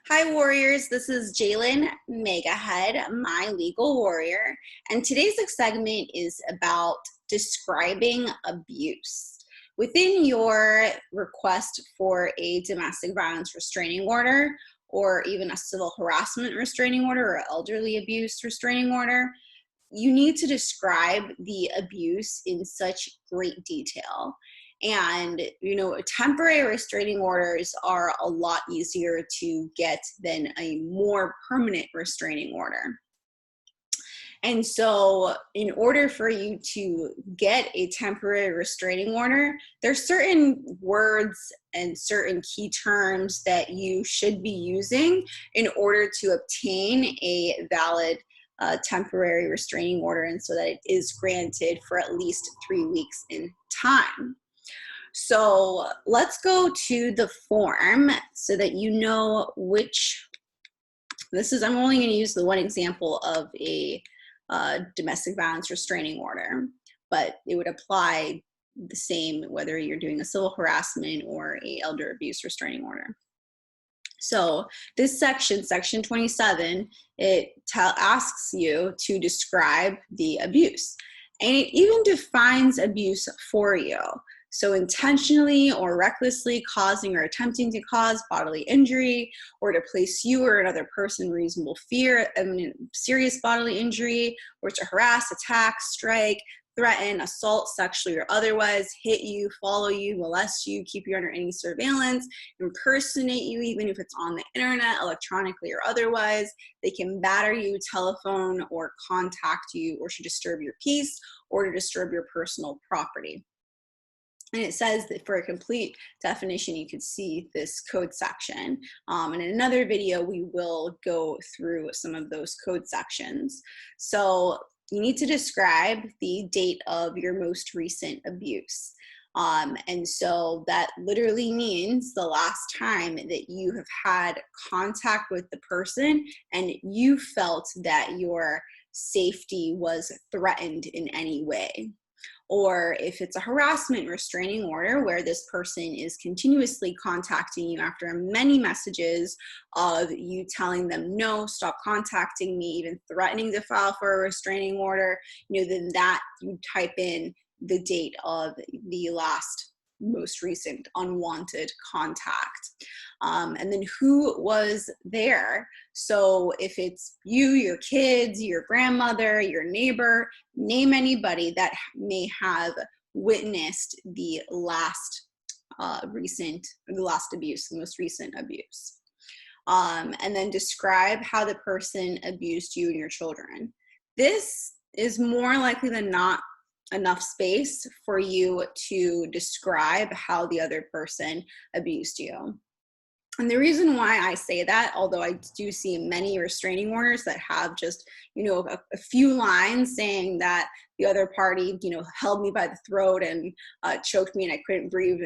Hi, warriors. This is Jalen Megahead, my legal warrior, and today's segment is about describing abuse. Within your request for a domestic violence restraining order, or even a civil harassment restraining order or elderly abuse restraining order, you need to describe the abuse in such great detail. And, temporary restraining orders are a lot easier to get than a more permanent restraining order. And so, in order for you to get a temporary restraining order, there's certain words and certain key terms that you should be using in order to obtain a valid temporary restraining order, and so that it is granted for at least 3 weeks in time. So let's go to the form so that you know which. I'm only going to use the one example of a domestic violence restraining order, but it would apply the same whether you're doing a civil harassment or a elder abuse restraining order. So this section 27, it asks you to describe the abuse, and it even defines abuse for you. So intentionally or recklessly causing or attempting to cause bodily injury, or to place you or another person in reasonable fear of serious bodily injury, or to harass, attack, strike, threaten, assault, sexually or otherwise, hit you, follow you, molest you, keep you under any surveillance, impersonate you, even if it's on the internet, electronically or otherwise. They can batter you, telephone, or contact you, or to disturb your peace, or to disturb your personal property. And it says that for a complete definition, you could see this code section. And in another video, we will go through some of those code sections. So you need to describe the date of your most recent abuse. And so that literally means the last time that you have had contact with the person and you felt that your safety was threatened in any way. Or if it's a harassment restraining order where this person is continuously contacting you after many messages of you telling them, no, stop contacting me, even threatening to file for a restraining order, then that you type in the date of the most recent unwanted contact. And then who was there. So if it's you, your kids, your grandmother, your neighbor, name anybody that may have witnessed the last abuse, the most recent abuse. And then describe how the person abused you and your children. This is more likely than not enough space for you to describe how the other person abused you. And the reason why I say that, although I do see many restraining orders that have just, a few lines saying that the other party, held me by the throat and choked me and I couldn't breathe,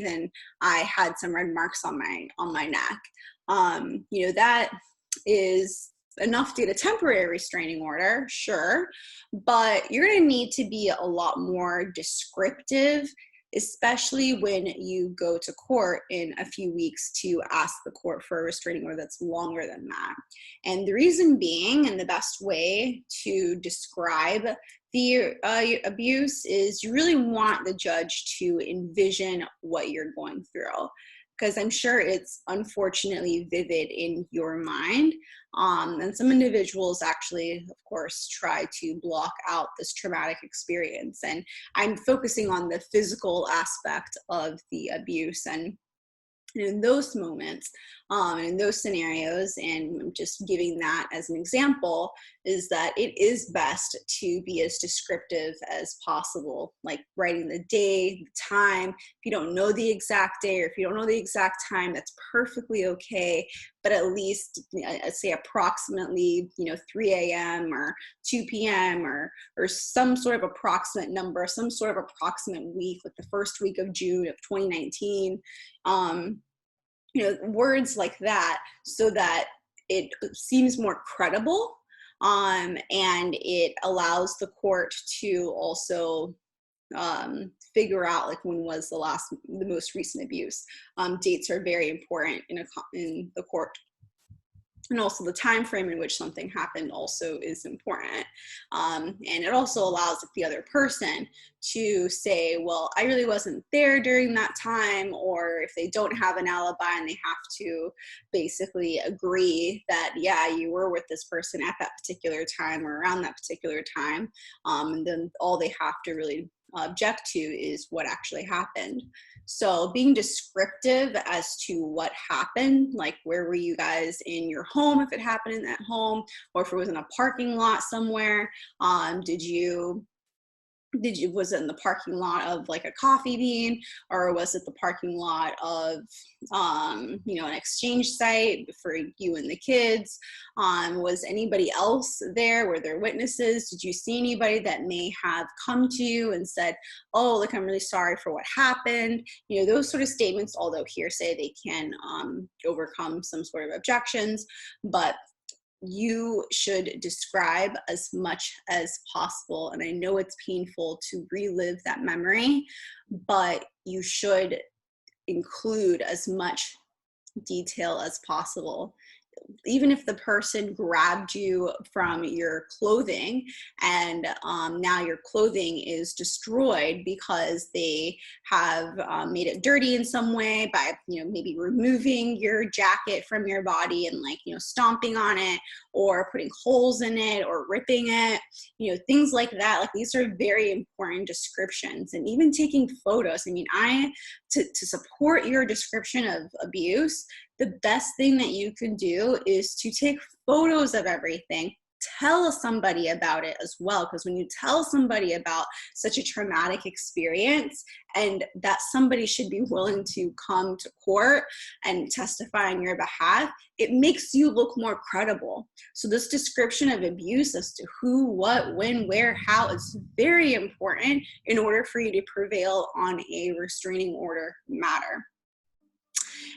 and I had some red marks on my neck. That is enough to get a temporary restraining order, sure, but you're going to need to be a lot more descriptive, especially when you go to court in a few weeks to ask the court for a restraining order that's longer than that. And the reason being, and the best way to describe the abuse is you really want the judge to envision what you're going through, because I'm sure it's unfortunately vivid in your mind. And some individuals actually, of course, try to block out this traumatic experience. And I'm focusing on the physical aspect of the abuse. And in those moments, in those scenarios, and I'm just giving that as an example, is that it is best to be as descriptive as possible, like writing the day, the time. If you don't know the exact day or if you don't know the exact time, that's perfectly okay. But at least, I'd say approximately, 3 a.m. or 2 p.m. or some sort of approximate number, some sort of approximate week, like the first week of June of 2019. Words like that, so that it seems more credible, and it allows the court to also figure out like when was the most recent abuse. Dates are very important in the court And also the time frame in which something happened also is important. And it also allows the other person to say, well, I really wasn't there during that time, or if they don't have an alibi and they have to basically agree that, yeah, you were with this person at that particular time or around that particular time, and then all they have to really object to is what actually happened. So being descriptive as to what happened, like where were you guys in your home if it happened in that home, or if it was in a parking lot somewhere, was it in the parking lot of like a Coffee Bean, or was it the parking lot of an exchange site for you and the kids? Was anybody else there? Were there witnesses? Did you see anybody that may have come to you and said, oh, like, I'm really sorry for what happened? Those sort of statements, although hearsay, they can overcome some sort of objections, but you should describe as much as possible. And I know it's painful to relive that memory, but you should include as much detail as possible. Even if the person grabbed you from your clothing and now your clothing is destroyed because they have made it dirty in some way by maybe removing your jacket from your body and stomping on it, or putting holes in it, or ripping it, things like that. Like, these are very important descriptions. And even taking photos. I mean, to support your description of abuse, the best thing that you can do is to take photos of everything. Tell somebody about it as well, because when you tell somebody about such a traumatic experience, and that somebody should be willing to come to court and testify on your behalf, it makes you look more credible. So this description of abuse as to who, what, when, where, how is very important in order for you to prevail on a restraining order matter.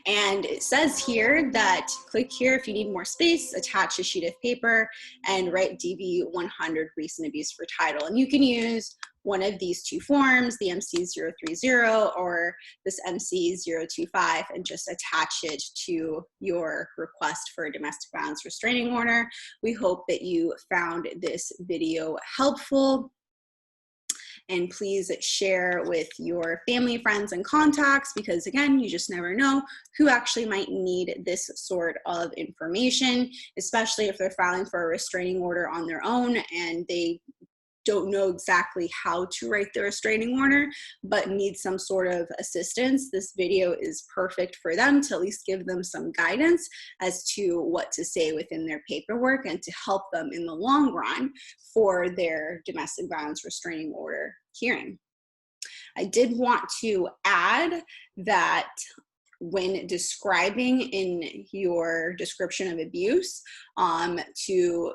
And it says here that click here if you need more space, attach a sheet of paper, and write DV 100 recent abuse for title. And you can use one of these two forms, the MC030 or this MC025, and just attach it to your request for a domestic violence restraining order. We hope that you found this video helpful. And please share with your family, friends, and contacts, because again, you just never know who actually might need this sort of information, especially if they're filing for a restraining order on their own and they don't know exactly how to write the restraining order, but need some sort of assistance. This video is perfect for them to at least give them some guidance as to what to say within their paperwork and to help them in the long run for their domestic violence restraining order hearing. I did want to add that when describing in your description of abuse, to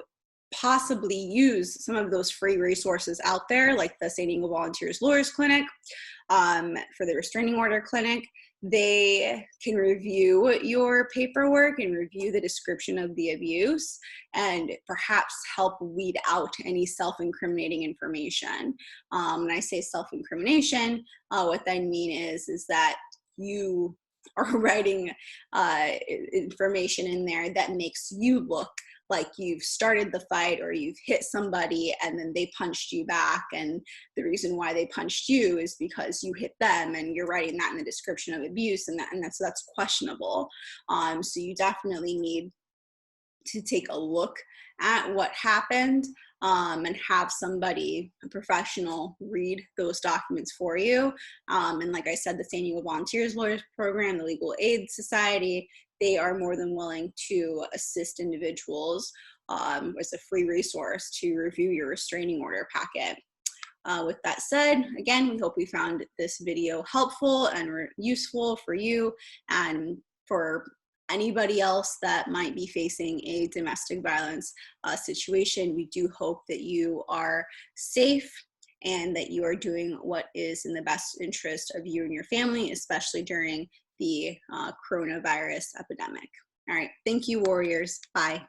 possibly use some of those free resources out there, like the St. Eagle Volunteers Lawyers Clinic, for the restraining order clinic. They can review your paperwork and review the description of the abuse and perhaps help weed out any self-incriminating information. When I say self-incrimination, what I mean is that you are writing information in there that makes you look like you've started the fight or you've hit somebody and then they punched you back, and the reason why they punched you is because you hit them, and you're writing that in the description of abuse, and that's questionable. So you definitely need to take a look at what happened, and have somebody, a professional, read those documents for you. And like I said, the St. Eagle Volunteers Lawyers Program, the Legal Aid Society, they are more than willing to assist individuals as a free resource to review your restraining order packet. With that said, again, we hope we found this video helpful and useful for you and for anybody else that might be facing a domestic violence situation. We do hope that you are safe and that you are doing what is in the best interest of you and your family, especially during the coronavirus epidemic. All right, thank you, warriors. Bye.